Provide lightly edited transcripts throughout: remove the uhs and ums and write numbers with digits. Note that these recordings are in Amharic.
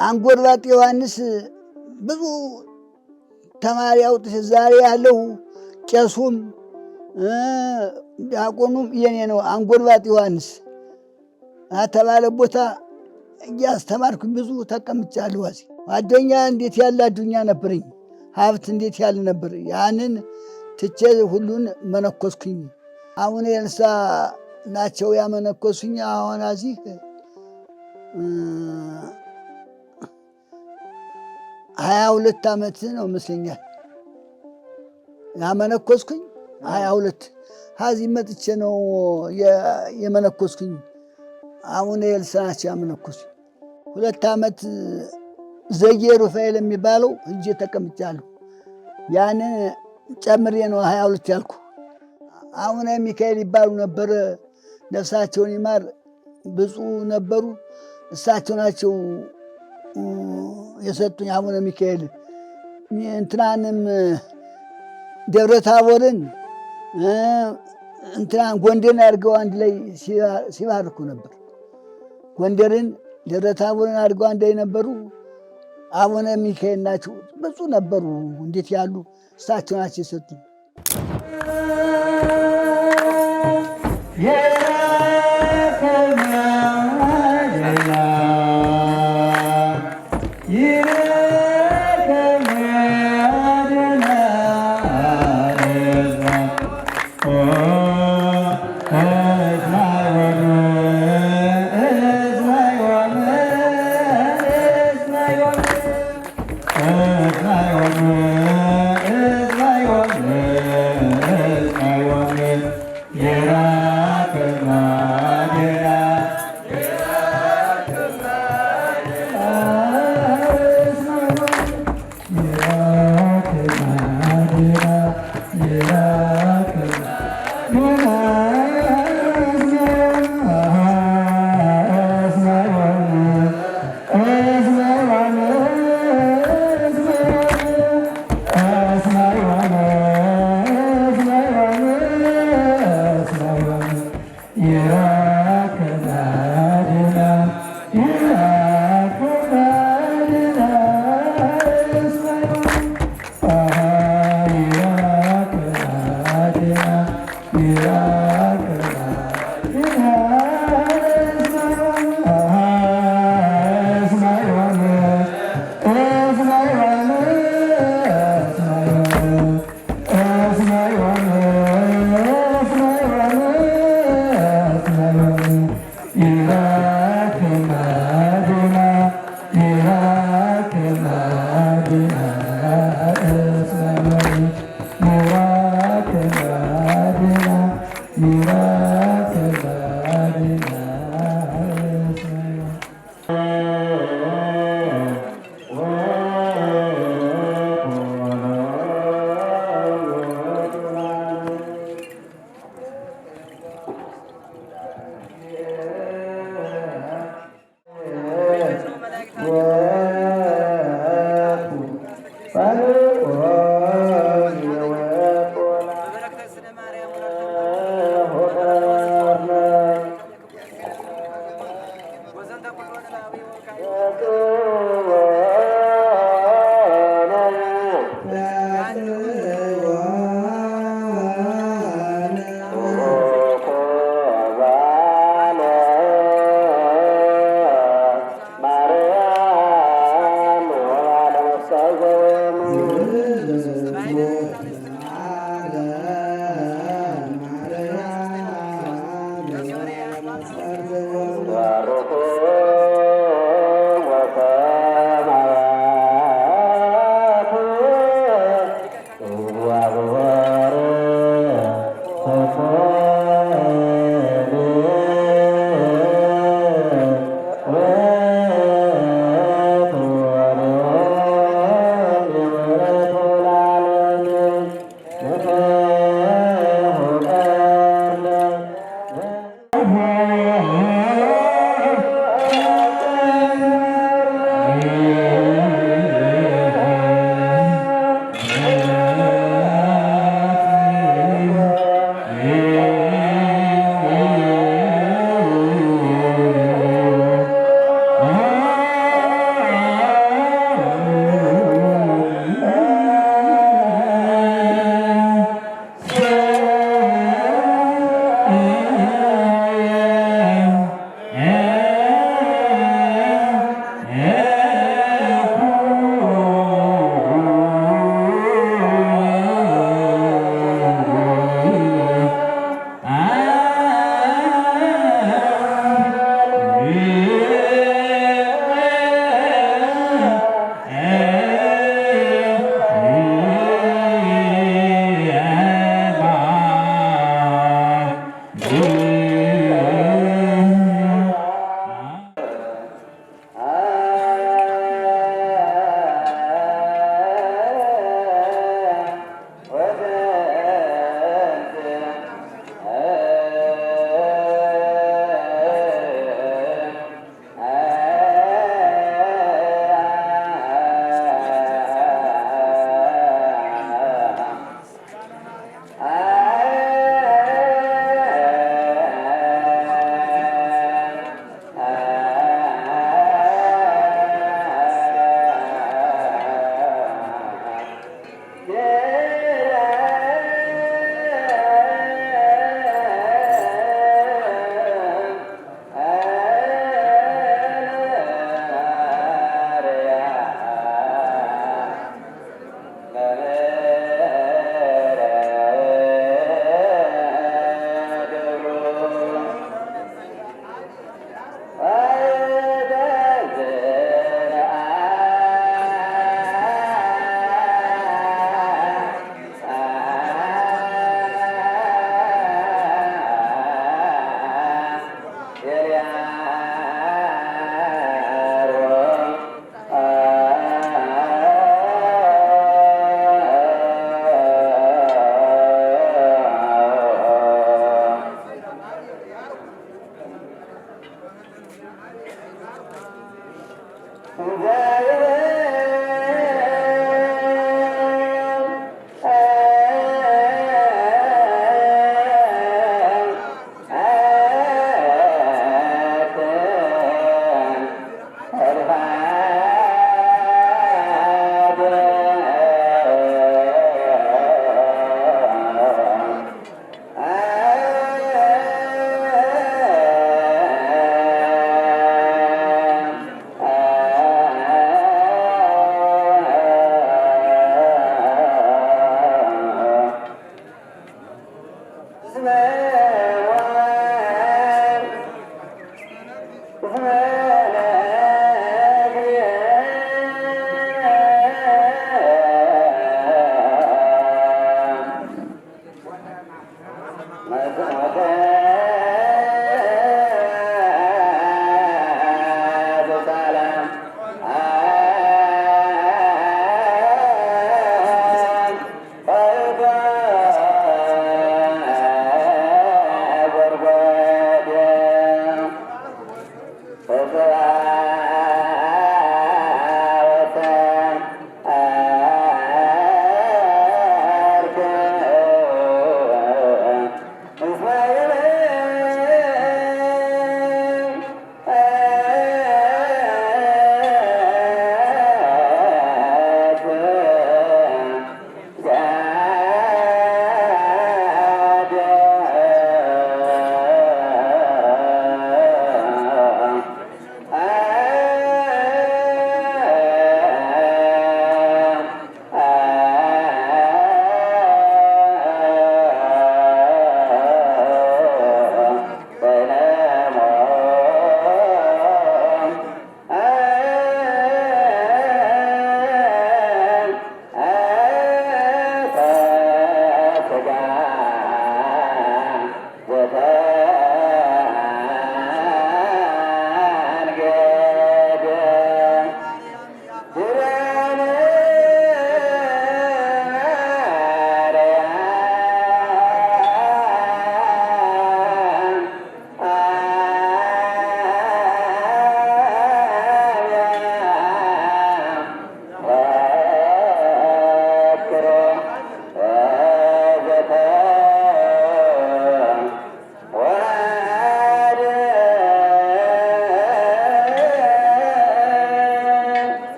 አንጎርባጤ ዮሐንስ ብዙ ተማሪ አውጥቼ ዛሬ ያለው ቄሱም ዲያቆኑም የኔ ነው። አንጎርባጤ ዮሐንስ ተባለ ቦታ እያስተማርኩኝ ብዙ ተቀምጫለሁ። ጓደኛ እንዴት ያለ አዱኛ ነበረኝ፣ ሀብት እንዴት ያለ ነበር። ያንን ትቼ ሁሉን መነኮስኩኝ። አቡነ ኤልሳ ናቸው ያመነኮሱኝ። አሁን እዚህ 22 ዓመት ነው ይመስለኛል ያመነኮስኩኝ። 22 ከዚህ መጥቼ ነው የመነኮስኩኝ። አቡነ ኤልሳ ናቸው ያመነኮሱኝ። 2 ዓመት ዘጌ ሩፋኤል የሚባለው እንጂ ተቀምጫለሁ። ያንን ጨምሬ ነው 22 ያልኩ። አቡነ ሚካኤል ይባሉ ነበር፣ ነፍሳቸውን ይማር፣ ብፁዕ ነበሩ። እሳቸው ናቸው የሰጡኝ። አቡነ ሚካኤል እንትናንም ደብረ ታቦርን እንትናን ጎንደርን አድርገው አንድ ላይ ሲባርኩ ነበር። ጎንደርን ደብረ ታቦርን አድርገው አንድ ላይ ነበሩ። አቡነ ሚካኤል ናቸው፣ ብፁዕ ነበሩ። እንዴት ያሉ እሳቸው ናቸው የሰጡኝ።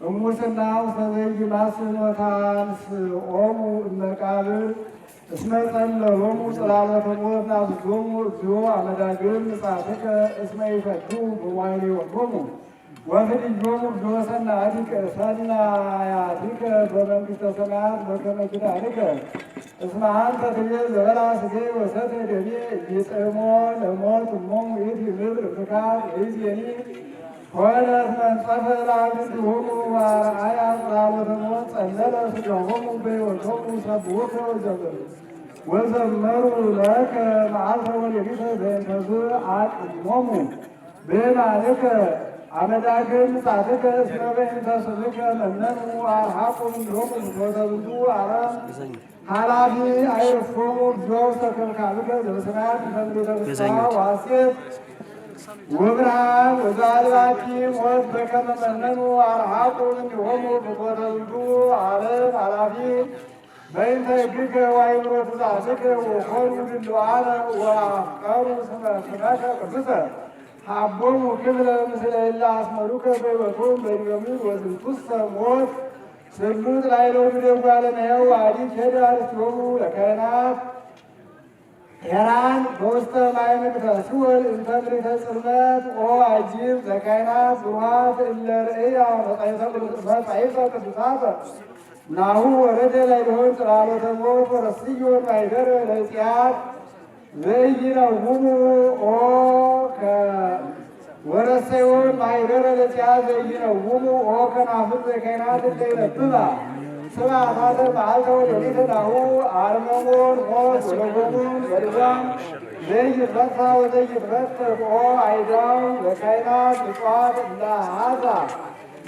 እሙስናው ሰበይ ማስኖታንስ ኦሙ እመቃብር እስመ ጸለሎሙ ጽላሎተ ሞት ናብዞሙ እግዚኦ አመዳግም ንጻትከ እስመ ይፈቱ በዋይሌዎቶሙ ወፍድዮሙ እግዚኦ ሰናያቲከ በመንግሥተ ሰማያት በከመ ኪዳንከ እስመ አንተ ትቤ ዘበላ ሥጌ ወሰተ ደሜ ኢይጥዕሞ ለሞት እሞሙ ይእቲ ምድር ፍካት ወይእዜኒ ሆነት መንጸፈ ለአግብርቲሆሙ ወአርአያ ጽላሎተ ሞት ጸለለ ሥጋሆሙ በሕይወቶሙ ሰብሖከ ወዘመሩ ለከ መዓልተ ወሌሊተ በእንተዝ አቅሞሙ በየማንከ አመዳግም ንጻትከ እስመ በእንተ ስምከ መነኑ አርሐቁ እምኔሆሙ ፍኖተ ብዙ ዓለም ኃላፊ አይርፎሙ እግዚኦ ውስተ ከርካብከ ዘበሰማያት በምድረ ፍስሓ ወሐሤት ወብርሃን ወዛልባቲ ሞት በከመ መነኑ አርሐቁ እምኔሆሙ ፍኖተ ብዙ ዓለም ኃላፊ በእንተ ሕግከ ወአእምሮ ትእዛዝከ ወኮኑ ድሉዋነ ወአፍቀሩ ስመከ ቅዱሰ ሀቦሙ ክብለ ምስለ እለ አስመሩከ በሕይወቶሙ በዲበ ምድር ወዝንቱሰ ሞት ስሉጥ ላዕሌሁ እምደጓለ እመሕያው አዲ ኬደ አርሥቲሆሙ ለካህናት ሄራን በውስተ ማዕምቅተ ሲኦል እንተ ምድሪተ ጽልመት ኦ አጂብ ዘካህናት ብሩሃት እለ ርእያ መጻሕፍተ ቅዱሳተ ናሁ ወረደ ላዕሌሆሙ ጽላሎተ ሞት ወረስዮ ማኅደረ ለኃጢአት ዘኢይነውሙ ኦ ወረሰዮ ማኅደረ ለኃጢአት ዘኢይነውሙ ኦ ከናፍር ዘካህናት እለ ይነብባ ስብሐታተ መዓልተ ወሌሊተ ናሁ አርመሞን ሞት ወለጎሙን ወድጓም ዘይትፈታ ወዘይትፈትሕ ኦ አይዳው ዘካህናት ምጽዋት እለ ኀዛ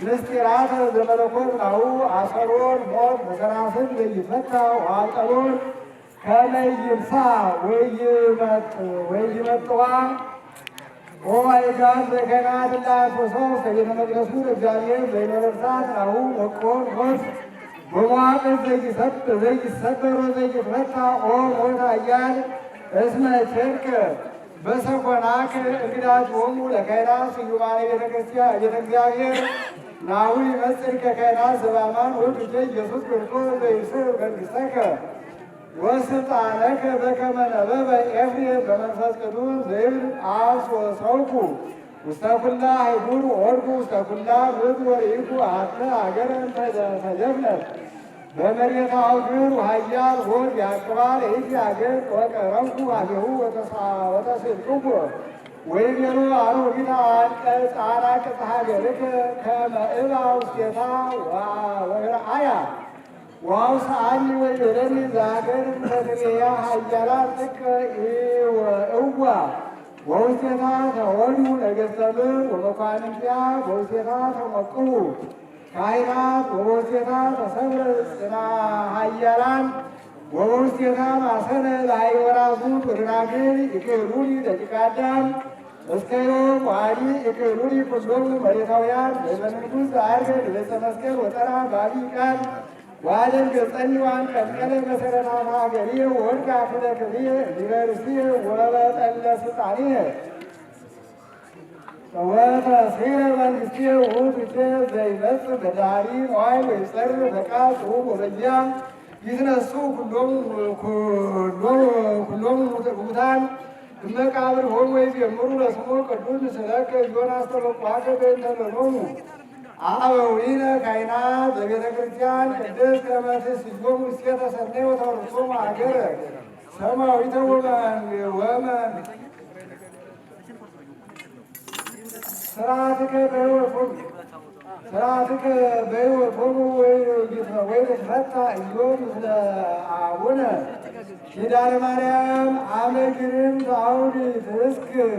ምስጢራተ ዘመለኮት ናሁ አሰሮን ሞት መሰናስል ዘይፈታ ወአንጠሎን ከመ ይብሳ ወይመጥዋ ኦ አይጋድ ዘካህናት እለ አንፈሶሙ ውስተ ቤተ መቅደሱ ለእግዚአብሔር ዘይኖረ እሳት ናሁ ወቆን ሞት በመዋቅር ዘይሰበር ወዘይትፈታ ኦ ሞት ኃያል እስመ ቸርከ በሰኮናከ እንግዳቲሆሙ ለካህናት ስዩማነ ቤተ ክርስቲያን ቤተ እግዚአብሔር ናሁ ይመጽእ ከካህናት ዘበአማን ወልደ ኢየሱስ ክርስቶስ ዘይስር መንግሥተከ ወስልጣነከ በከመ ነበበ ኤፍሬም በመንፈስ ቅዱስ ዘይብል አስወሰውኩ ውስተ ኩላ አይጉር ወርዱ ውስተ ኩላ ምድር ወርኢኩ አሐተ ሀገረ ተደፍነት በመሬተ አውግር ኃያል ሆድ ያቅባል ይእቲ ሀገር ወቀረብኩ ሀገሁ ወተስእልክዎ ወይቤሎ አሮጊታ አንቀጽ አናቅጽ ሀገርከ ከመ እባ ውስቴታ ወረአያ ወአውስአኒ ወይቤለኒ ዘሀገር እምትቤያ ኃያላን ጥቀ እዋ ወውስቴታ ተወዱ ነገሥተ ምድር ወመኳንንቲሃ በውስቴታ ተሞቅሁ ካህናት ወበውስቴታ ተሰብረ ጽና ኃያላን ወበውስቴታ ማሰነ ለአይወራዙት ወደናግል ይክህሉኒ ደቂቀ አዳም እስከ ዮም ወአዲ ይክህሉኒ ኩሎሙ መሬታውያን በመንኩስ ዘዐርገ ድበፀ መስቀል ወጠራ በዐቢይ ቃል ወአደም ገጸኒ ወአንቀጥቀለ መሠረታተ ሀገሪየ ወወድቀ አክለ ክብርየ ዲበ ርእስየ ወበጠለ ስልጣንየ ወተስዒረ መንግሥትየ ውእቱ ዘይመጽእ በዳሪ መዋዕል ወይጸርብ በቃል ጽሑፍ ወበያም ይትነሱ ኩሎሙ ሙታን እመቃብር ሆሙ ወይዜምሩ ለስሙ ቅዱስ ምስለከ ዮናስ ተበቁዐከ በእንተ ለሎሙ አበዊነ ካህናት በቤተ ክርስቲያን ቅድስት ከመ ትስሕቦሙ እሴተ ሰናይ ወተወርሶሙ ሀገረ ሰማያዊተ ስርዓትከ በሕይወቶሙ ወይትፈታ ኢዮብ ምስለ አቡነ ኪዳነ ማርያም አመ ግርምት አውድ ትስክር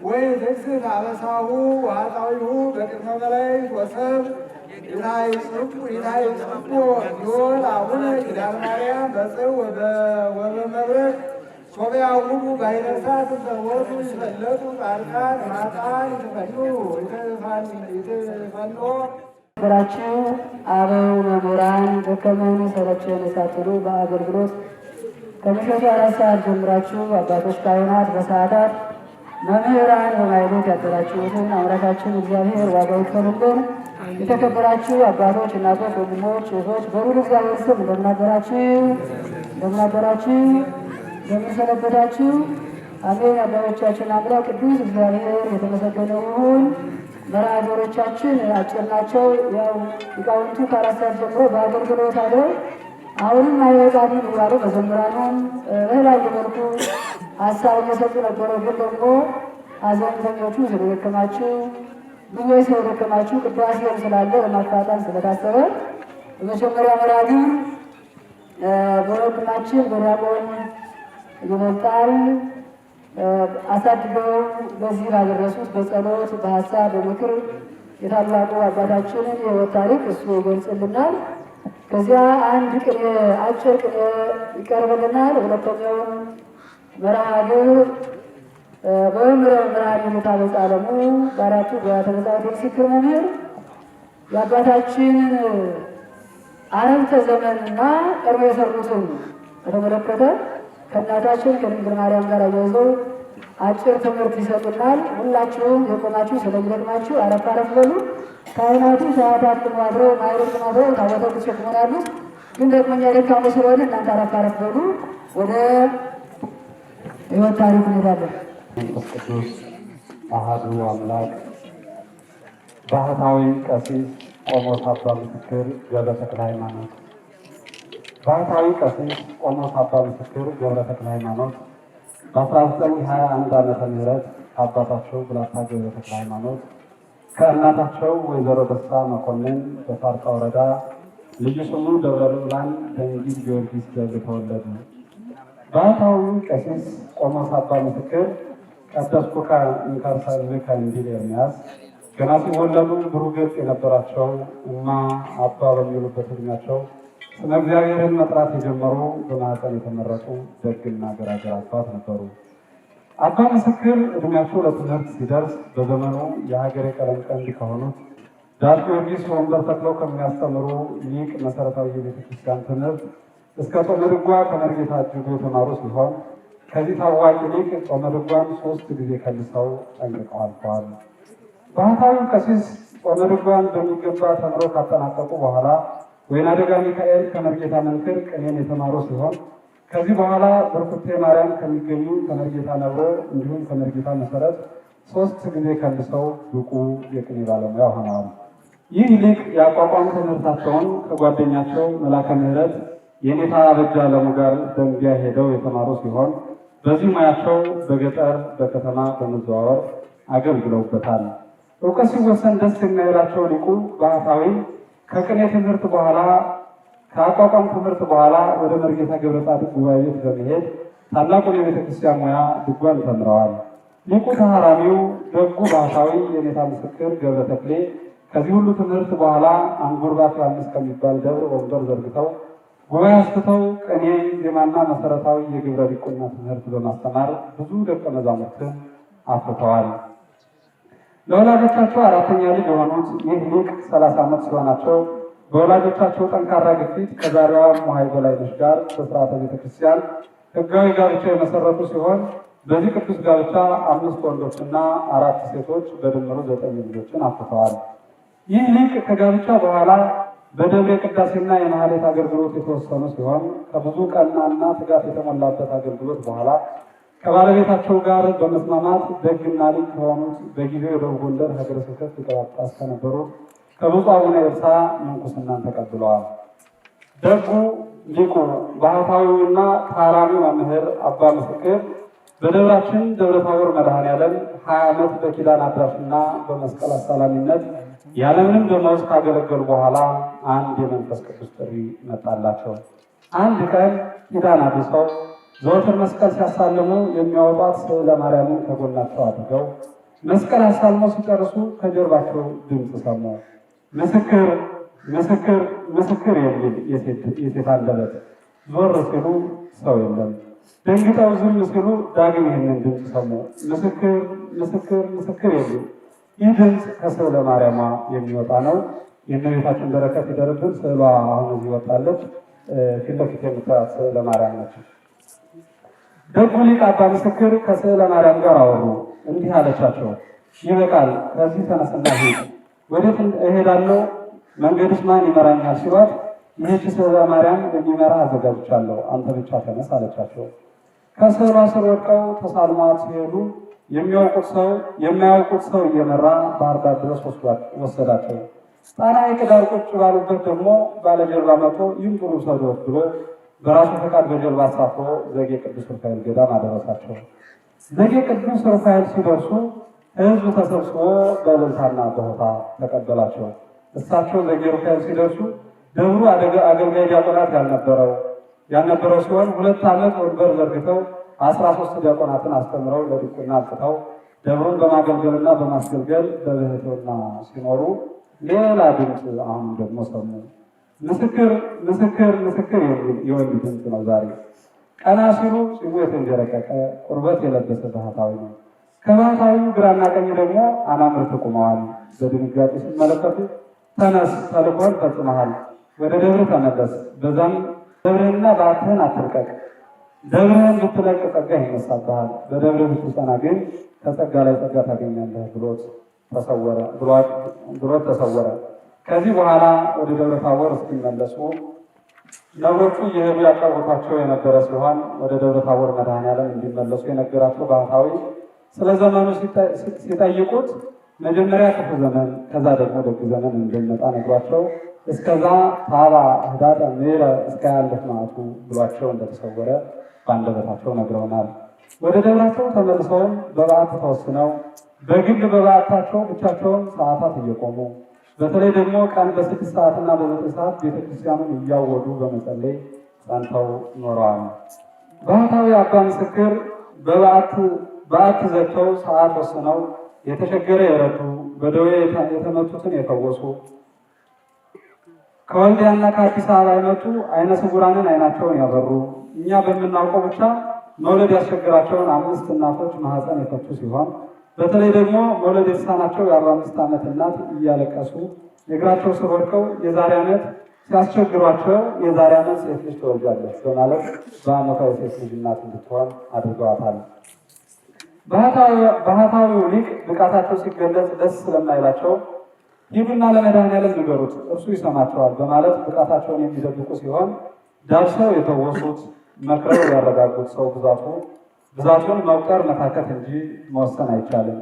ወይትክስት አበሳሁ ወኃጣውኢሁ በቅድመ መላእክት ወሰብ ይታይጽፎ ዮል አቡነ ኪዳነ ማርያም በጽው ወበመብረቅ ሶበያውዱ ባሕረ እሳት ዘሞቱ ይፈለጡ ጻድቃን ኃጥአን ይትፈንዎ ራችሁ አበው መምህራን ደከመን ሰለቸን ሳትሉ በአገልግሎት ከምሽቱ 4 ሰዓት ጀምራችሁ አባቶች ካህናት በሰዓታት መምህራን በማይሉት ያደራችሁትን አምላካችን እግዚአብሔር ዋጋ ይክፈልልን። የተከበራችሁ አባቶች፣ እናቶች፣ ወንድሞች፣ እህቶች በሁሉ እግዚአብሔር ስም እንደምናገራችሁ እንደምንሰነበታችሁ አሜን። አባቶቻችን አምላክ ቅዱስ እግዚአብሔር የተመሰገነ ይሁን። መርሃ ግብሮቻችን አጭር ናቸው። ያው ሊቃውንቱ ከ4 ሰዓት ጀምሮ በአገልግሎት አለው። አሁንም አይወጣም እያሉ መዘምራኑም በተለያየ መልኩ ሀሳብ እየሰጡ ነበረ። ግን ደግሞ ሐዘንተኞቹ ስለደከማችሁ ብዙዎች ስለደከማችሁ ቅዳሴም ስላለ ለማፋጣን ስለታሰበ በመጀመሪያ መርሃ ግብር በወንድማችን በዲያቆን ይመጣል አሳድገው በዚህ ባደረሱት በጸሎት በሀሳብ በምክር የታላቁ አባታችንን የሕይወት ታሪክ እሱ ይገልጽልናል። ከዚያ አንድ ቅኔ አጭር ቅኔ ይቀርብልናል። ሁለተኛውን መርሃ ግብር በመምህረ መምህራን የሙታበጽ ዓለሙ በአራቱ ጉባኤያተ መጻሕፍት ምስክር መምህር የአባታችንን አረፍተ ዘመንና ቀድሞ የሰሩትን በተመለከተ ከእናታችን ከድንግል ማርያም ጋር አያይዘው አጭር ትምህርት ይሰጡናል። ሁላችሁም የቆማችሁ ስለሚጠቅማችሁ አረፍ አረፍ በሉ። ካህናቱ ሰዓታት አብረው ማይረግ አብረው ታቦተ ሕግ ተሸክመው ያሉት ግን ደግሞ እኛ ደካሞ ስለሆነ እናንተ አረፍ አረፍ በሉ። ወደ ሕይወት ታሪክ እንሄዳለን። መንፈስ ቅዱስ አሐዱ አምላክ ባህታዊ ቀሲስ ቆሞስ አባ ምስክር ገብረ ተክለ ሃይማኖት። ባህታዊ ቀሲስ ቆሞስ አባ ምስክር ገብረ ተክለ ሃይማኖት በ1921 ዓመተ ምህረት አባታቸው ብላታ ገብረ ተክለ ሃይማኖት ከእናታቸው ወይዘሮ ደስታ መኮንን በፋርጣ ወረዳ ልዩ ስሙ ደብረ ልዑላን ደንጊል ጊዮርጊስ ደብር ተወለዱ። ባህታዊ ቀሲስ ቆሞስ አባ ምስክር ቀደስኩከ እንከርሰልከ እንዲል ኤርምያስ ገና ሲወለዱ ብሩህ ገጽ የነበራቸው እማ አባ በሚሉበት ዕድሜያቸው ስመ እግዚአብሔርን መጥራት የጀመሩ በማኅፀን የተመረጡ ደግና ገራገር አባት ነበሩ። አባ ምስክር ዕድሜያቸው ለትምህርት ሲደርስ በዘመኑ የሀገሬ ቀለም ቀንድ ከሆኑት ዳር ጊዮርጊስ ወንበር ተክለው ከሚያስተምሩ ሊቅ መሰረታዊ የቤተክርስቲያን ትምህርት እስከ ጾመ ድጓ ከመርጌታ እጅጉ የተማሩ ሲሆን ከዚህ ታዋቂ ሊቅ ጾመ ድጓን 3 ጊዜ ከልሰው ጠንቅቀው አልፈዋል። ባህታዊ ቀሲስ ጾመ ድጓን በሚገባ ተምረው ካጠናቀቁ በኋላ ወይን አደጋ ሚካኤል ከመርጌታ መንክር ቅኔን የተማሩ ሲሆን ከዚህ በኋላ በርኩቴ ማርያም ከሚገኙ ከመርጌታ ነብሮ እንዲሁም ከመርጌታ መሰረት 3 ጊዜ ከልሰው ብቁ የቅኔ ባለሙያ ሆነዋል። ይህ ሊቅ የአቋቋም ትምህርታቸውን ከጓደኛቸው መላከ ምሕረት የኔታ አበጃ አለሙ ጋር ደንቢያ ሄደው የተማሩ ሲሆን በዚህ ሙያቸው በገጠር በከተማ በመዘዋወር አገልግለውበታል። እውቀት ሲወሰን ደስ የሚያላቸው ሊቁ ባህታዊ ከቅኔ ትምህርት በኋላ ከአቋቋም ትምህርት በኋላ ወደ መርጌታ ገብረ ጻድቅ ጉባኤ ቤት በመሄድ ታላቁን የቤተ ክርስቲያን ሙያ ድጓን ተምረዋል። ሊቁ ተሐራሚው ደጉ ባህታዊ የኔታ ምስክር ገብረ ተክሌ ከዚህ ሁሉ ትምህርት በኋላ አንጎርባት ዮሐንስ ከሚባል ደብር ወንበር ዘርግተው ጉባኤ አስፍተው ቅኔ፣ ዜማና መሰረታዊ የግብረ ዲቁና ትምህርት በማስተማር ብዙ ደቀ መዛሙርትን አፍርተዋል። ለወላጆቻቸው 4ኛ ልጅ የሆኑት ይህ ሊቅ 30 ዓመት ሲሆናቸው በወላጆቻቸው ጠንካራ ግፊት ከዛሬዋ እሙሃይ በላይነሽ ጋር በሥርዓተ ቤተክርስቲያን ሕጋዊ ጋብቻ የመሰረቱ ሲሆን በዚህ ቅዱስ ጋብቻ 5 ወንዶችና 4 ሴቶች በድምሩ 9 ልጆችን አፍርተዋል። ይህ ሊቅ ከጋብቻ በኋላ በደብረ ቅዳሴና የማህሌት አገልግሎት የተወሰኑ ሲሆን ከብዙ ቀናና ትጋት የተሞላበት አገልግሎት በኋላ ከባለቤታቸው ጋር በመስማማት ደግና ሊቅ ከሆኑት በጊዜው የደቡብ ጎንደር ሀገረ ስብከት ሊቀ ጳጳስ ከነበሩት ከብፁዕ አቡነ ኤልሳ ምንኩስናን ተቀብለዋል። ደጉ ሊቁ ባህታዊውና ተሐራሚው መምህር አባ ምስክር በደብራችን ደብረ ታቦር መድኃኔዓለም 20 ዓመት በኪዳን አድራሽና በመስቀል አሳላሚነት ያለምንም ደመወዝ ካገለገሉ በኋላ አንድ የመንፈስ ቅዱስ ጥሪ መጣላቸው። አንድ ቀን ኪዳን አድርሰው ዘወትር መስቀል ሲያሳልሙ የሚያወጧት ስዕለ ማርያምን ከጎናቸው አድርገው መስቀል አሳልመው ሲጨርሱ ከጀርባቸው ድምፅ ሰሙ። ምስክር ምስክር ምስክር የሚል የሴት አንደበት። ዞር ሲሉ ሰው የለም። ደንግጠው ዝም ሲሉ ዳግም ይህንን ድምፅ ሰሙ። ምስክር ምስክር ምስክር የሚል ይህ ድምፅ ከስዕለ ማርያሟ የሚወጣ ነው። የእመቤታችን በረከት ይደርብን። ስዕሏ አሁን እዚህ ወጣለች። ፊት ለፊት የምታያት ስዕለ ማርያም ነች። ደጉ ሊቅ አባ ምስክር ከስዕለ ማርያም ጋር አወሩ። እንዲህ አለቻቸው፣ ይበቃል፣ ከዚህ ተነስና ሂድ። ወዴት እሄዳለሁ? መንገድስ ማን ይመራኛል? ሲሏት ይህች ስዕለ ማርያም የሚመራ አዘጋጅቻለሁ፣ አንተ ብቻ ተነስ አለቻቸው። ከስዕሏ ስር ወድቀው ተሳልሟት ሲሄዱ የማያውቁት ሰው እየመራ ባህር ዳር ድረስ ወሰዳቸው። ጣና ሐይቅ ዳር ቁጭ ባሉበት ደግሞ ባለጀልባ መጥቶ ይምጡ ውሰዶት ብሎ በራሱ ፈቃድ በጀልባ አሳፍሮ ዘጌ ቅዱስ ሩፋኤል ገዳም አደረሳቸው። ዘጌ ቅዱስ ሩፋኤል ሲደርሱ ሕዝብ ተሰብስቦ በእልልታና በሆታ ተቀበላቸው። እሳቸው ዘጌ ሩፋኤል ሲደርሱ ደብሩ አገልጋይ ዲያቆናት ያልነበረው ሲሆን 2 ዓመት ወንበር ዘርግተው 13 ዲያቆናትን አስተምረው ለዲቁና አብቅተው ደብሩን በማገልገልና በማስገልገል በብሕትውና ሲኖሩ ሌላ ድምፅ አሁን ደግሞ ሰሙ። ምስክር ምስክር ምስክር የሚል የወንድ ድምፅ ነው። ዛሬ ቀና ሲሉ ፂሙ የተንጀረቀቀ ቁርበት የለበሰ ባህታዊ ነው። ከባህታዊው ግራና ቀኝ ደግሞ አናምርት ቆመዋል። በድንጋጤ ሲመለከቱ ተነስ፣ ተልእኮህን ፈጽመሃል፣ ወደ ደብር ተመለስ፣ በዛም ደብርህንና በዓትህን አትልቀቅ፣ ደብርህን ብትለቅ ጸጋ ይነሳብሃል፣ በደብር ብትጸና ግን ከጸጋ ላይ ጸጋ ታገኛለህ ብሎት ተሰወረ። ከዚህ በኋላ ወደ ደብረ ታቦር እስኪመለሱ ነብሮቹ እየሄዱ ያጫወቷቸው የነበረ ሲሆን ወደ ደብረ ታቦር መድኃኔዓለም እንዲመለሱ የነገራቸው ባህታዊ ስለ ዘመኑ ሲጠይቁት መጀመሪያ ክፉ ዘመን ከዛ ደግሞ ደግ ዘመን እንደሚመጣ ነግሯቸው እስከዛ ታባ ህዳር ሜረ እስከ ያለፍ ማቱ ብሏቸው እንደተሰወረ በአንደበታቸው ነግረውናል። ወደ ደብራቸው ተመልሰውም በበዓት ተወስነው በግል በበዓታቸው ብቻቸውን ሰዓታት እየቆሙ በተለይ ደግሞ ቀን በ6 ሰዓትና በ9 ሰዓት ቤተክርስቲያኑን እያወዱ በመጸለይ ጸንተው ኖረዋል። ባህታዊ አባ ምስክር በዓት ዘግተው ሰዓት ወስነው የተቸገረ የረዱ፣ በደዌ የተመቱትን የፈወሱ፣ ከወልዲያና ከአዲስ አበባ የመጡ አይነ ስውራንን አይናቸውን ያበሩ፣ እኛ በምናውቀው ብቻ መውለድ ያስቸግራቸውን 5 እናቶች ማህፀን የፈቱ ሲሆን በተለይ ደግሞ መውለድ የተሳናቸው የ45 ዓመት እናት እያለቀሱ እግራቸው ስር ወድቀው የዛሬ ዓመት ሲያስቸግሯቸው የዛሬ ዓመት ሴት ልጅ ትወልጃለች በማለት በዓመቷ የሴት ልጅ እናት እንድትሆን አድርገዋታል። ባህታዊው ሊቅ ብቃታቸው ሲገለጽ ደስ ስለማይላቸው ሂዱና ለመድኃኔዓለም ንገሩት እርሱ ይሰማቸዋል በማለት ብቃታቸውን የሚደብቁ ሲሆን ዳብሰው የተወሱት መክረው ያረጋጉት ሰው ብዛቱን መቁጠር መታከት እንጂ መወሰን አይቻልም።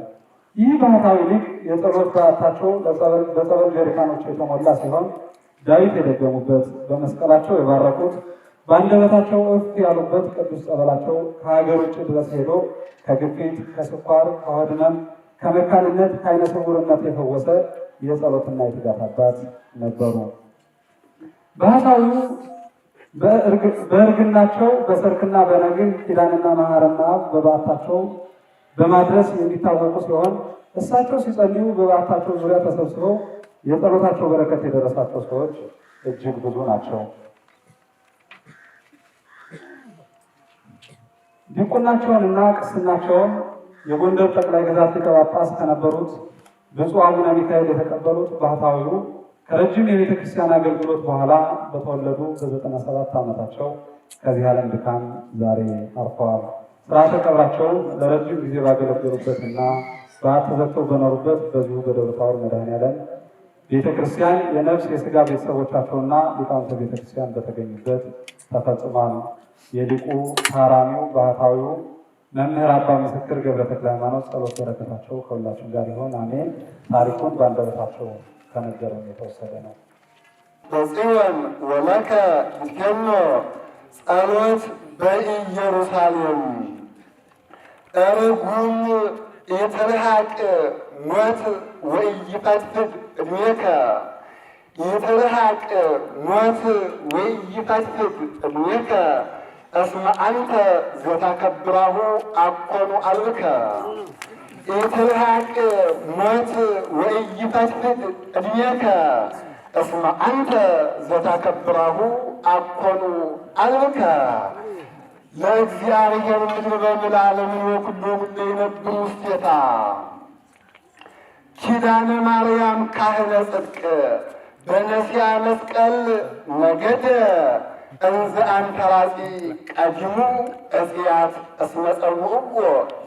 ይህ ባህታዊ ሊቅ የጸሎት በዓታቸው በጸበል ጀሪካኖች የተሞላ ሲሆን ዳዊት የደገሙበት፣ በመስቀላቸው የባረኩት፣ በአንደበታቸው እፍ ያሉበት ቅዱስ ጸበላቸው ከሀገር ውጭ ድረስ ሄዶ ከግፊት፣ ከስኳር፣ ከሆድ ህመም፣ ከመካንነት፣ ከዓይነ ስውርነት የፈወሰ የጸሎትና የትጋት አባት ነበሩ። ባህታዊው በእርግናቸው በሰርክና በነግህ ኪዳንና መሐረና በበዓታቸው በማድረስ የሚታወቁ ሲሆን እሳቸው ሲጸልዩ በበዓታቸው ዙሪያ ተሰብስበው የጸሎታቸው በረከት የደረሳቸው ሰዎች እጅግ ብዙ ናቸው። ዲቁናቸውንና ቅስናቸውን የጎንደር ጠቅላይ ግዛት ሊቀ ጳጳስ ከነበሩት ብፁዕ አቡነ ሚካኤል የተቀበሉት ባህታዊው ከረጅም የቤተ ክርስቲያን አገልግሎት በኋላ በተወለዱ በ97 ዓመታቸው ከዚህ ዓለም ድካም ዛሬ አርፈዋል። ስርዓተ ቀብራቸውን ለረጅም ጊዜ ባገለገሉበትና በዓት ተዘግተው በኖሩበት በዚሁ በደብረ ታቦር መድኃኔዓለም ቤተ ክርስቲያን የነፍስ የሥጋ ቤተሰቦቻቸውና ሊቃውንተ ቤተ ክርስቲያን በተገኙበት ተፈጽሟል። የሊቁ ታራሚው ባህታዊው መምህር አባ ምስክር ገብረ ተክለ ሃይማኖት ጸሎት በረከታቸው ከሁላችን ጋር ይሆን አሜን። ታሪኩን በአንደበታቸው ከነገረን የተወሰደ ነው። በጽዮን ወለከ ይትከኖ ጸሎት በኢየሩሳሌም እርጉም ይትልሐቅ ሞት ወኢይፈትፍት እድሜከ ይትልሐቅ ሞት ወኢይፈትፍት እድሜከ እስመ አንተ ዘታከብራሁ አኮኑ አልብከ ይትልሐቅ ሞት ወኢይፈትፍት እድሜከ እስመ አንተ ዘታከብራሁ አኮኑ አልብከ ለእግዚአብሔር ምድር በምልዓለም ወኩሎ ጉዳይ ይነብሩ ውስቴታ ኪዳነ ማርያም ካህነ ጽድቅ በነሲያ መስቀል ነገደ እንዘ አንተራጺ ቀዲሙ እጽያት እስመ ጸውዕዎ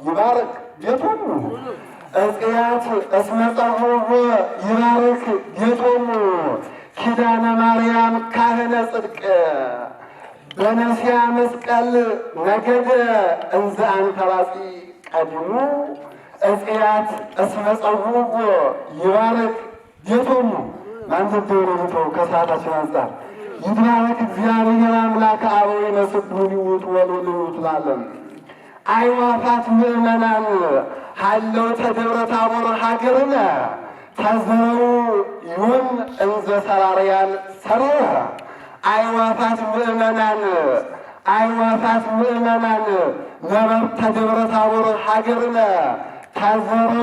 ይባርክ ቤቶሙ እጽያት እስመ ጸውዕዎ ይባርክ ቤቶሙ ኪዳነ ማርያም ካህነ ጽድቅ በነሲያ መስቀል ነገደ እንዘ አንተራጺ ቀዲሙ እጽያት እስመ ጸውዕዎ ይባርክ ቤቶሙ። ማንተ ተወረተው ከሰዓታችን አንጻር ይትባረክ እግዚአብሔር አምላክ አበዊነ ስቡሕ ይውጡ ወልዑል ለዓለም። አዕዋፋት ምእመናን ሀለወተ ደብረ ታቦር ሀገርነ ተዘሩ ዮም እንዘ ሰራርያን ሰሪረ። አዕዋፋት ምእመናን ነበርተ ደብረ ታቦር ሀገርነ ተዘሩ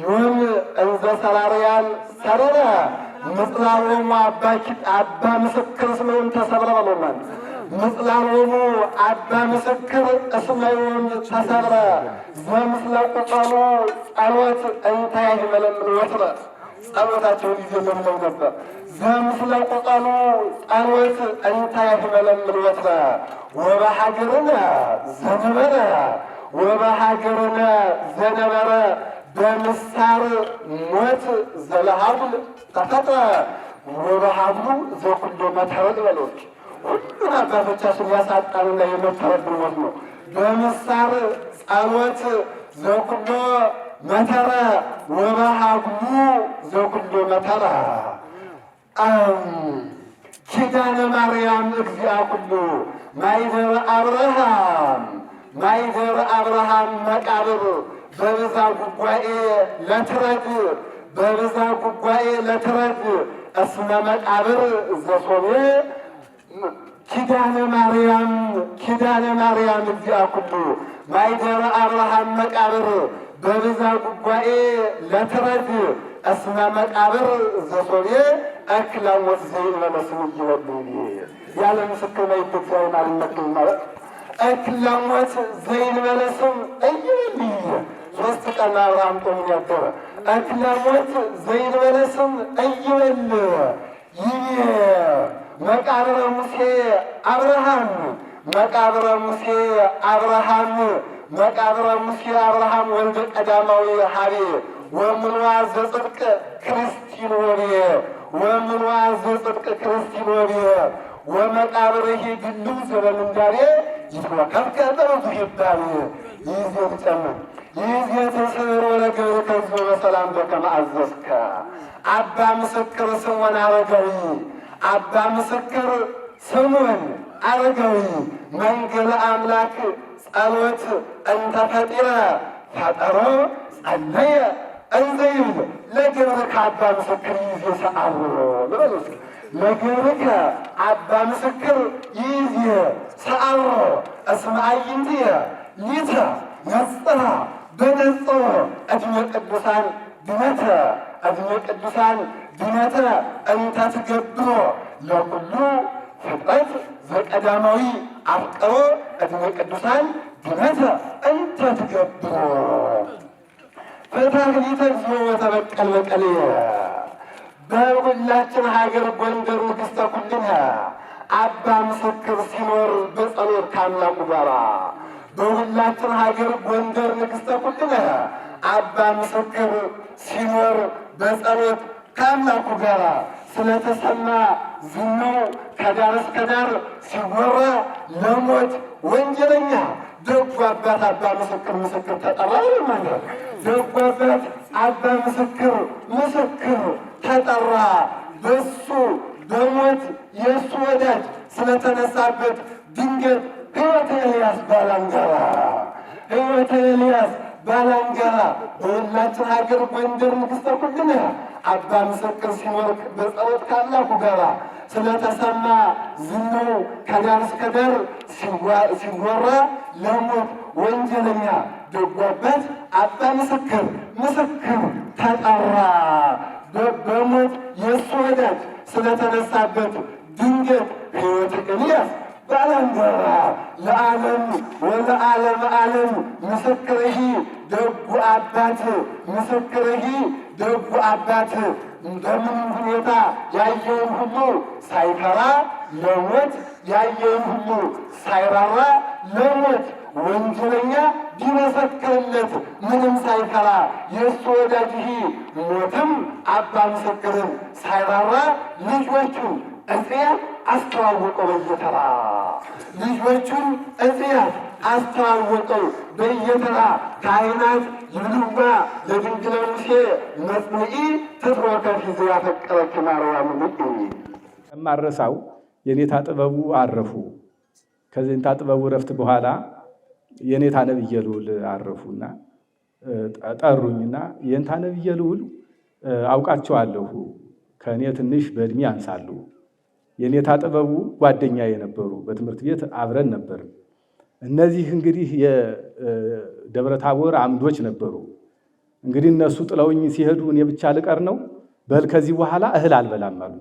ዮም እንዘ ሰራርያን ሰሪረ። ምጽላሎሙ አባ ምስክር እስመውን ተሰብረ በሎናል። ምጽላሎሙ አባ ምስክር እስመውን ተሰብረ ዘምስለ ቁጠሉ ጸሎት እንተ ያህመለምን ወትረ ጸሎታቸውን ይዘምሩ ነበር። ዘምስለ ቁጠሉ ጸሎት እንታ ያህመለምል ወትረ ወበሀገርነ ዘነበረ ወበሀገርነ ዘነበረ በምሳር ሞት ዘለሃብል ተፈጥረ ወበሀብሉ ዘኩሎ መተረድ በሎች ሁሉን አባቶቻችን ያሳጣንና የመተረድ ሞት ነው። በምሳር ጸሎት ዘኩሎ መተረ ወበሀብሉ ዘኩሎ መተረ ኪዳነ ማርያም እግዚአ ኩሉ ማይደረ አብርሃም ማይደረ አብርሃም መቃብር በብዛ ጉጓኤ ለትረድ በብዛ ጉጓኤ ለትረድ እስመ መቃብር ዘሶቤ ኪዳነ ማርያም እግዚአ ኩሉ ማይደረ አብርሃም መቃብር በብዛ ጉጓኤ ለትረድ እስመ መቃብር ዘሶቤ እክለ ሞት ዘይንበለ ስሙ ይወልድ ያለ ምስክር ነው ይተክራይ ማለት ነው። እክለ ሞት ዘይንበለ ስም እይልይ ሶስት ቀን አብርሃም ጦሙን ያደረ እክለ ሞት ዘይንበለ ስም እይል ይህ መቃብረ ሙሴ አብርሃም መቃብረ ሙሴ አብርሃም መቃብረ ሙሴ አብርሃም ወልደ ቀዳማዊ ሀቤ ወምንዋ ዘጽድቅ ክርስቲን ወቤ ወምንዋ ዘጽድቅ ክርስቲን ወቤ ወመቃብርሂ ድልው ዘበምንዳቤ ይትወከፍከ በብዙ ይባል ይዜ ትጨምር ይዜ ተስዕሮ ለገብርከ ሕዝበ በሰላም በከመ አዘዝከ አባ ምስክር ስምዖን አረጋዊ አባ ምስክር ስምዖን አረጋዊ መንገለ አምላክ ጸሎት እንተ ፈጢረ ፈጠሮ ጸለየ እንዘይብል ለገብርከ አባ ምስክር ይዜ ሰአሮ ልበሉስ ለገብርከ አባ ምስክር ይዜ ሰአሮ እስመ አዕይንትየ ሊተ ነጽራ በነጽሮ ዕድሜ ቅዱሳን ድነተ ዕድሜ ቅዱሳን ድነተ እንተ ትገብሮ ለኩሉ ፍጥረት ዘቀዳማዊ አፍቅሮ ዕድሜ ቅዱሳን ድነተ እንተ ትገብሮ ፈታግሊተ እግዚኦ ወተበቀል በቀልየ በሁላችን ሀገር ጎንደር ንግሥተ ኩልነ አባ ምስክር ሲኖር በጸሎት ከአምላኩ ጋራ በሁላችን ሀገር ጎንደር ንግሥተ ኩልነ አባ ምስክር ሲኖር በጸሎት ከአምላኩ ጋራ ስለተሰማ ዝናው ከዳር እስከ ዳር ሲወራ ለሞት ወንጀለኛ ደጉ አባት አባ ምስክር ምስክር ተጠራ ማለት ደጉ አባት አባ ምስክር ምስክር ተጠራ። በሱ በሞት የእሱ ወዳጅ ስለተነሳበት ድንገት ሕይወተ ኤልያስ ባላንጋራ ሕይወተ ኤልያስ ባላንጋራ በሁላችን ሀገር ጎንደር ንግሥተ ኩልነ አባ ምስክር ሲኖር በጸሎት ከአምላኩ ጋራ ስለተሰማ ዝናው ከዳር እስከ ዳር ሲወራ ለሞት ወንጀለኛ ደጉ አባት አባ ምስክር ምስክር ተጠራ። በሞት የእሱ ወዳጅ ስለተነሳበት ድንገት ሕይወተ ኤልያስ ባላንጋራ ለዓለም ወለዓለመ ዓለም ምስክርሂ ደጉ አባት ምስክርሂ ደጉ አባት እንደምን ሁኔታ ያየውን ሁሉ ሳይፈራ ለሞት ያየውን ሁሉ ሳይራራ ለሞት ወንጀለኛ ቢመሰክርለት ምንም ሳይፈራ የእሱ ወዳጅ ሞትም አባ ምስክርን ሳይራራ ልጆቹን እጽያት አስተዋወቀው በየተራ ልጆቹን እጽያት አስተዋወቀው በየተራ ካህናት ይብሉማ ለድንግለ ሙሴ መጽንዒ ትትወከፍ ይዘ ያፈቀረች ማርያም ልጅ የማረሳው የኔታ ጥበቡ አረፉ። ከኔታ ጥበቡ ረፍት በኋላ የኔታ ነብየ ልዑል አረፉና ጠሩኝና የኔታ ነብየ ልዑል አውቃቸዋለሁ፣ ከእኔ ትንሽ በእድሜ ያንሳሉ። የኔታ ጥበቡ ጓደኛ የነበሩ በትምህርት ቤት አብረን ነበር። እነዚህ እንግዲህ የደብረ ታቦር አምዶች ነበሩ። እንግዲህ እነሱ ጥለውኝ ሲሄዱ እኔ ብቻ ልቀር ነው፣ በል ከዚህ በኋላ እህል አልበላም አሉ።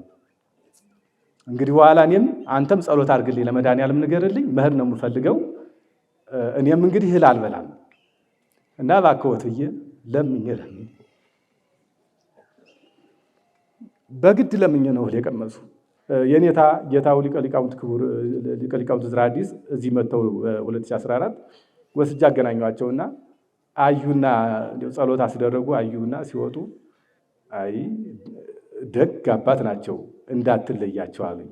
እንግዲህ በኋላ እኔም አንተም ጸሎት አድርግልኝ ለመድኃኒዓለም ንገርልኝ፣ መሄድ ነው የምፈልገው፣ እኔም እንግዲህ እህል አልበላም እና እባክዎት ብዬ ለምኜ በግድ ለምኜ ነው የቀመሱ። የኔታ ጌታው ሊቀ ሊቃውንት ዕዝራ አዲስ እዚህ መጥተው 2014 ወስጄ አገናኟቸውና አዩና ጸሎት አስደረጉ። አዩና ሲወጡ አይ ደግ አባት ናቸው እንዳትለያቸው አሉኝ።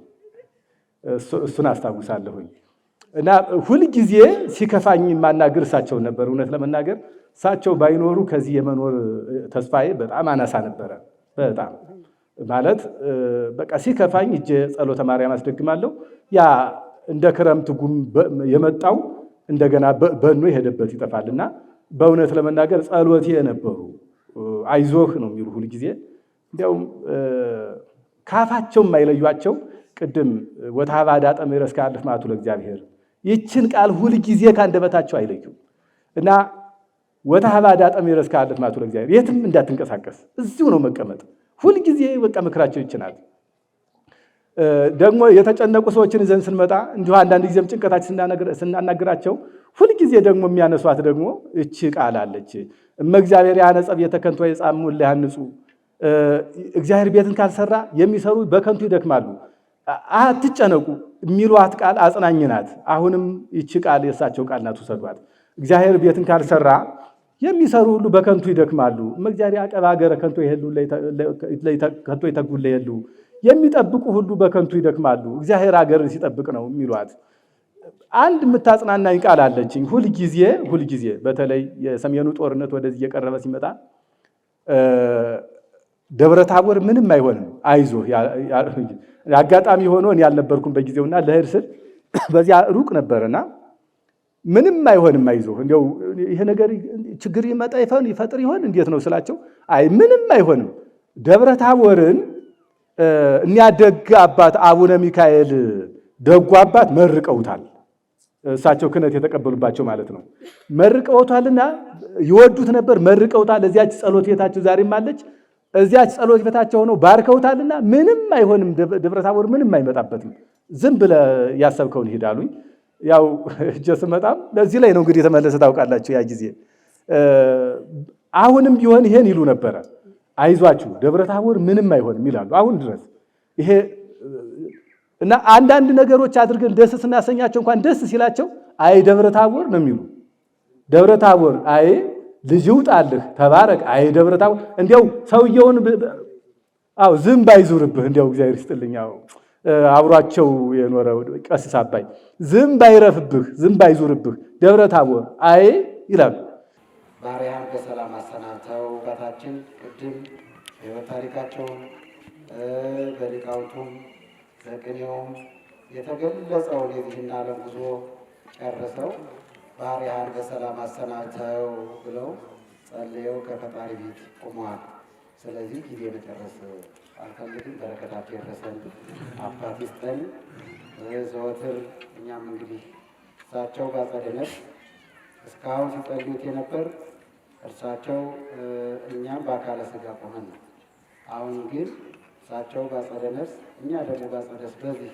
እሱን አስታውሳለሁኝ። እና ሁልጊዜ ሲከፋኝ ማናገር እሳቸውን ነበር። እውነት ለመናገር እሳቸው ባይኖሩ ከዚህ የመኖር ተስፋዬ በጣም አናሳ ነበረ። በጣም ማለት በቃ ሲከፋኝ እጄ ጸሎተ ማርያም አስደግማለሁ። ያ እንደ ክረምት ጉም የመጣው እንደገና በኖ የሄደበት ይጠፋልና በእውነት ለመናገር ጸሎቴ ነበሩ። አይዞህ ነው የሚሉ ሁልጊዜ። እንዲያውም ካፋቸው የማይለዩቸው ቅድም ወታባዳ ጠመረ እስከ አልፍ ማቱ ለእግዚአብሔር ይችን ቃል ሁልጊዜ ካንደበታቸው አይለዩም እና ወታባዳ ጠመረ እስከ አልፍ ማቱ ለእግዚአብሔር የትም እንዳትንቀሳቀስ እዚሁ ነው መቀመጥ። ሁልጊዜ በቃ ምክራቸው ይችላል። ደግሞ የተጨነቁ ሰዎችን ይዘን ስንመጣ እንዲሁ አንዳንድ ጊዜም ጭንቀታችን ስናናግራቸው ሁልጊዜ ደግሞ የሚያነሷት ደግሞ እቺ ቃል አለች። እግዚአብሔር ያነጸ ቤተ ከንቱ ይጻሙ ለያንጹ እግዚአብሔር ቤትን ካልሰራ የሚሰሩ በከንቱ ይደክማሉ። አትጨነቁ የሚሏት ቃል አጽናኝ ናት። አሁንም ይቺ ቃል የእሳቸው ቃል ናት፣ ውሰዷት። እግዚአብሔር ቤትን ካልሰራ የሚሰሩ ሁሉ በከንቱ ይደክማሉ። እግዚአብሔር አቀባ ሀገረ ከንቱ ይሄሉ ከንቱ ይተጉለ ይሄሉ የሚጠብቁ ሁሉ በከንቱ ይደክማሉ። እግዚአብሔር ሀገርን ሲጠብቅ ነው የሚሏት። አንድ የምታጽናናኝ ቃል አለችኝ። ሁልጊዜ በተለይ የሰሜኑ ጦርነት ወደዚህ እየቀረበ ሲመጣ ደብረ ታቦር ምንም አይሆንም አይዞህ፣ አጋጣሚ ሆኖ እኔ ያልነበርኩም በጊዜውና ለእህል ስል በዚያ ሩቅ ነበርና ምንም አይሆንም አይዞህ፣ እንደው ይሄ ነገር ችግር ይመጣ ይፈጥር ይሆን እንዴት ነው ስላቸው፣ አይ ምንም አይሆንም ደብረ ታቦርን እኛ ደግ አባት አቡነ ሚካኤል ደጉ አባት መርቀውታል። እሳቸው ክህነት የተቀበሉባቸው ማለት ነው። መርቀውታልና ይወዱት ነበር፣ መርቀውታል። እዚያች ጸሎት ቤታቸው ዛሬም አለች። እዚያች ጸሎት ቤታቸው ሆነው ባርከውታልና ምንም አይሆንም፣ ደብረ ታቦር ምንም አይመጣበትም፣ ዝም ብለህ ያሰብከውን ሂድ አሉኝ። ያው እጀ ስመጣም ለዚህ ላይ ነው እንግዲህ የተመለሰ ታውቃላችሁ። ያ ጊዜ አሁንም ቢሆን ይሄን ይሉ ነበረ፣ አይዟችሁ ደብረ ታቦር ምንም አይሆንም ይላሉ አሁን ድረስ። ይሄ እና አንዳንድ ነገሮች አድርገን ደስ ስናሰኛቸው እንኳን ደስ ሲላቸው አይ ደብረ ታቦር ነው የሚሉ። ደብረ ታቦር አይ ልጅ ይውጣልህ ተባረክ፣ አይ ደብረ ታቦር እንዲያው ሰውየውን ዝም ባይዙርብህ እንዲያው እግዚአብሔር ይስጥልኝ አብሯቸው የኖረው ቀሲስ አባይ ዝም ባይረፍብህ፣ ዝም ባይዙርብህ ደብረ ታቦር አይ ይላሉ። ባሪያን በሰላም አሰናብተው አባታችን ቅድም የሕይወት ታሪካቸውን በሊቃውንቱም በቅኔውም የተገለጸውን የዚህን ዓለም ጉዞ ጨርሰው ባሪያን በሰላም አሰናብተው ብለው ጸልየው ከፈጣሪ ቤት ቆመዋል። ስለዚህ ጊዜ መጨረስ አልፈልግም። በረከታቸው የደረሰን አባት ይስጠን ዘወትር። እኛም እንግዲህ እሳቸው በአጸደ ነፍስ እስካሁን ሲጸልዩት የነበር እርሳቸው እኛም በአካለ ሥጋ ቆመን ነው። አሁን ግን እሳቸው በአጸደ ነፍስ እኛ ደግሞ በአጸደ ነፍስ በዚህ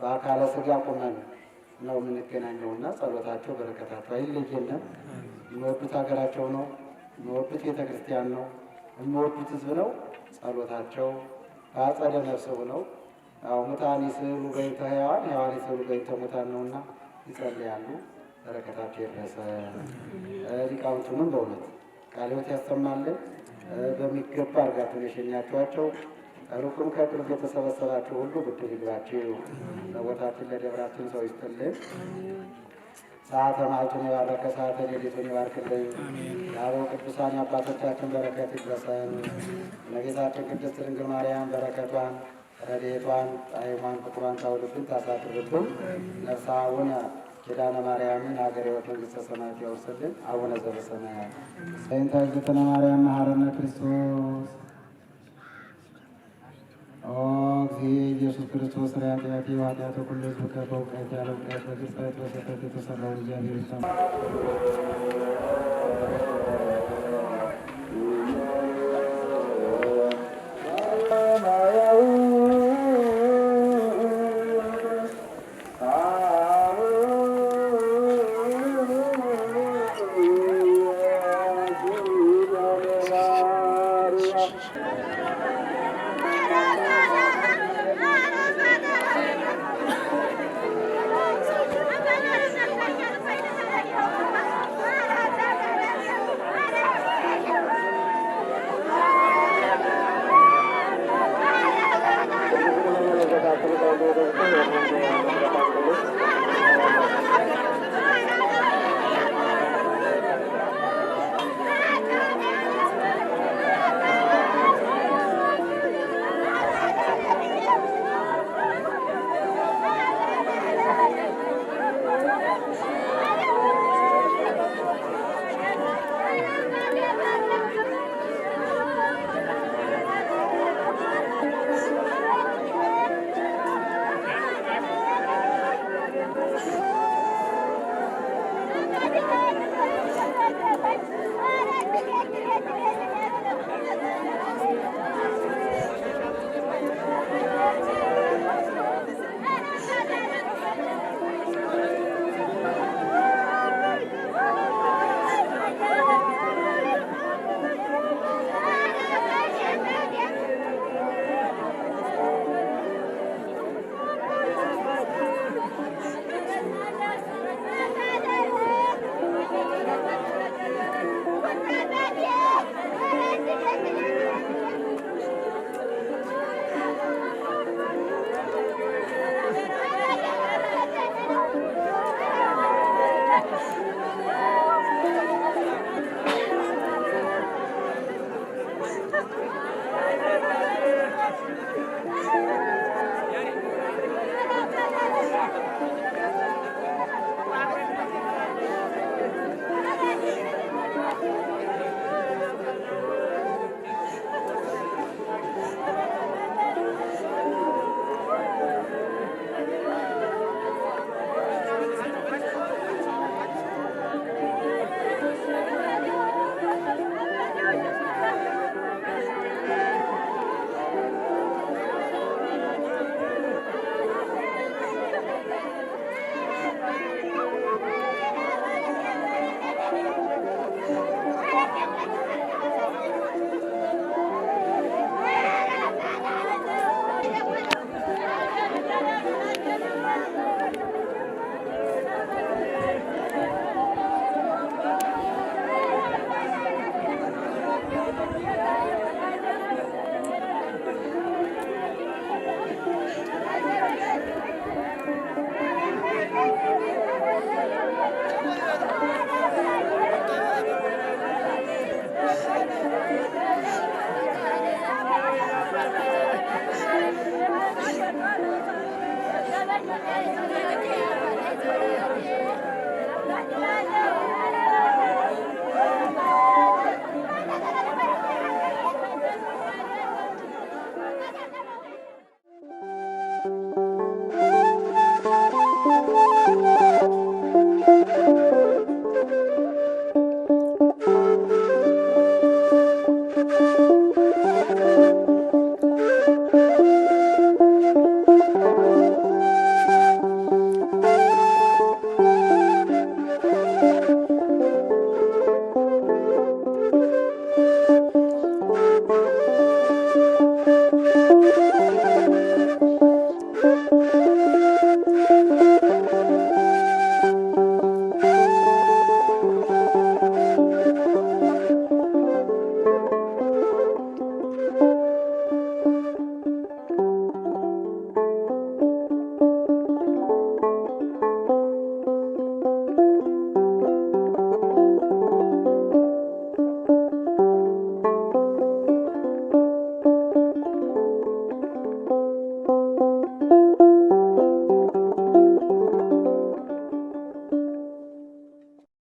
በአካለ ሥጋ ቆመን ነው የምንገናኘውና ጸሎታቸው በረከታቸው አይለየንም። የሚወዱት ሀገራቸው ነው፣ የሚወዱት ቤተ ክርስቲያን ነው፣ የሚወዱት ሕዝብ ነው። ጸሎታቸው በአጸደ ነፍስ ሆነው ያው ሙታን ይስዕሉ በይንተ ሕያዋን፣ ሕያዋን ይስዕሉ በይንተ ሙታን ነውና ይጸልያሉ። በረከታቸው የደረሰ ሊቃውንቱንም በእውነት ቃለ ሕይወት ያሰማልን። በሚገባ አድርጋችሁ የሸኛችኋቸው ሩቅም ከቅርብ የተሰበሰባችሁ ሁሉ ብድር ይግባችሁ። ለቦታችን ለደብራችን ሰው ይስጥልን። ሰዓተ ማዕቱን የባረከ ሰዓተ ሌሊቱን ይባርክልኝ። የአበው ቅዱሳን የአባቶቻችን በረከት ይድረሰን። እመቤታችን ቅድስት ድንግል ማርያም በረከቷን ረድኤቷን ጣዕሟን ፍቅሯን ታውልብን ታሳድርብን። ነፍሳውን ኪዳነ ማርያምን ሀገረ ሕይወት መንግሥተ ሰማያት ያውርስልን። አቡነ ዘበሰማያት በእንተ እግዝእትነ ማርያም መሐረነ ክርስቶስ ኦ እግዚእ ኢየሱስ ክርስቶስ ሥራየ ኃጢአቴ ወኃጢአተ ኩሉ ሕዝብ በእውቀት ያለ እውቀት በግልጽ በስህተት የተሠራውን እግዚአብሔር ይፍታ።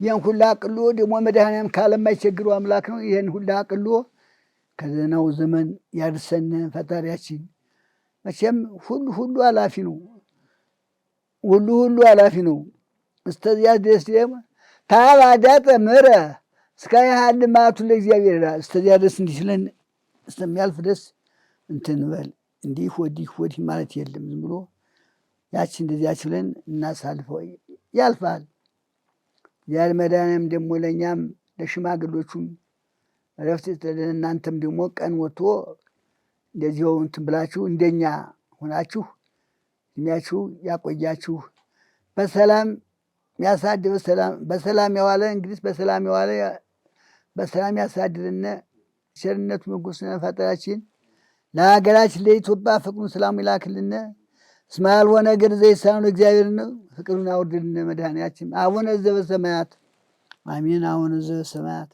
ይህን ሁላ አቅሎ ደግሞ መድኃኒዓለም ካለማይቸግረው አምላክ ነው። ይህን ሁላ አቅሎ ከዘናው ዘመን ያድርሰን ፈጣሪያችን። መቼም ሁሉ አላፊ ነው። ሁሉ አላፊ ነው። እስከዚያ ድረስ ደግሞ ታባዳጠ ምረ እስከ ያህል ማቱ ለእግዚአብሔር ይላል። እስከዚያ ድረስ እንዲህ ስለን እስከሚያልፍ ድረስ እንትን በል እንዲህ ወዲህ ማለት የለም። ዝም ብሎ ያችን እንደዚያች ብለን እናሳልፈው ያልፋል። ያን መድኃኒዓለም ደግሞ ለእኛም ለሽማግሎቹም እረፍት እናንተም ደግሞ ቀን ወጥቶ እንደዚሁ እንትን ብላችሁ እንደኛ ሆናችሁ እድሜያችሁ ያቆያችሁ በሰላም ያሳድር። በሰላም የዋለ እንግዲህ በሰላም የዋለ በሰላም ያሳድርነ። ቸርነቱ ንጉሥ ፈጣሪያችን ለሀገራችን ለኢትዮጵያ ፍቅሩን ሰላም ይላክልነ። እስመ አልቦ ነገር ዘይሳነው እግዚአብሔር ነው። ፍቅሩን አውርድልን መድኃኒያችን። አቡነ ዘበሰማያት አሜን። አቡነ ዘበሰማያት